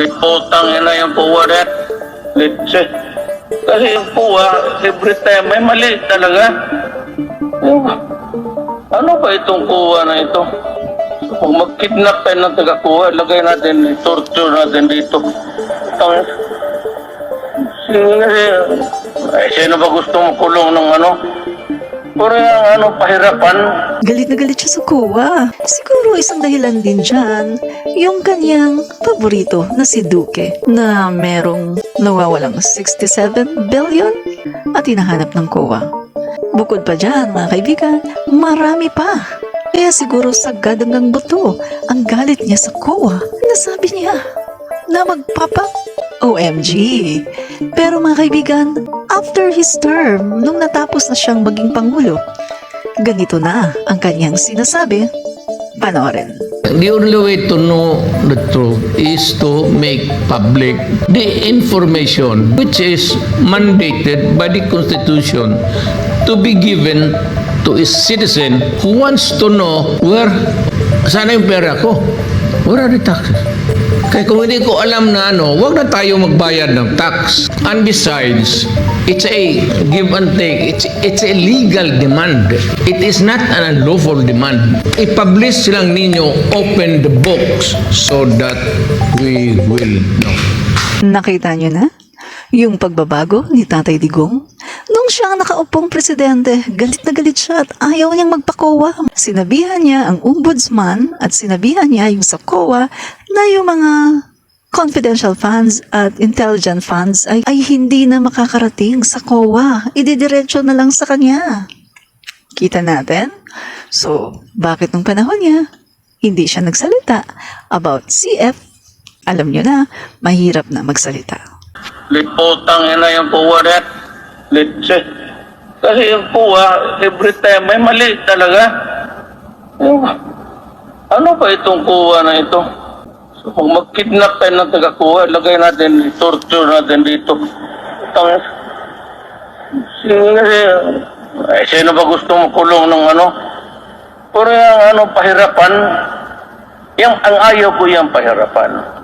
Litputang ina yung puwa rin. Litse. Kasi yung puwa, every time, may mali talaga. Ano ba itong kuha na ito? Kung mag-kidnap tayo ng taga-kuha, lagay natin, torture natin dito. Sino ba gusto makulong ng ano? Puro yung pahirapan. Galit na galit siya sa COA. Siguro isang dahilan din dyan, yung kanyang paborito na si Duque na merong nawawalang 67 billion at hinahanap ng COA. Bukod pa dyan, mga kaibigan, marami pa. Kaya siguro sagad hanggang buto ang galit niya sa COA. Nasabi niya na OMG. Pero mga kaibigan, after his term, nung natapos na siyang maging Pangulo, ganito na ang kanyang sinasabi. Panoorin. The only way to know the truth is to make public the information which is mandated by the Constitution to be given to a citizen who wants to know sana yung pera ko? Where are the taxes? Kaya kung hindi ko alam na wag na tayo magbayad ng tax. And besides, it's a give and take. It's a legal demand. It is not an unlawful demand. I-publish silang ninyo, open the books so that we will know. Nakita niyo na yung pagbabago ni Tatay Digong? Nung siya ang nakaupong presidente, galit na galit siya at ayaw niyang magpa-COA. Sinabihan niya ang ombudsman at sinabihan niya yung sa COA na yung mga confidential funds at intelligent funds ay hindi na makakarating sa COA. Ididiretso na lang sa kanya. Kita natin? So, bakit nung panahon niya, hindi siya nagsalita about CF? Alam niyo na, mahirap na magsalita. Litputang ina yung puwa rin. Litse. Kasi yung puwa, every time, may mali talaga. Ano ba itong kuha na ito? Kung mag-kidnap tayo ng taga-kuha, lagay natin, torture natin dito. Sino ba gusto makulong ng ano? Puro yung pahirapan. Ang ayaw ko yung pahirapan.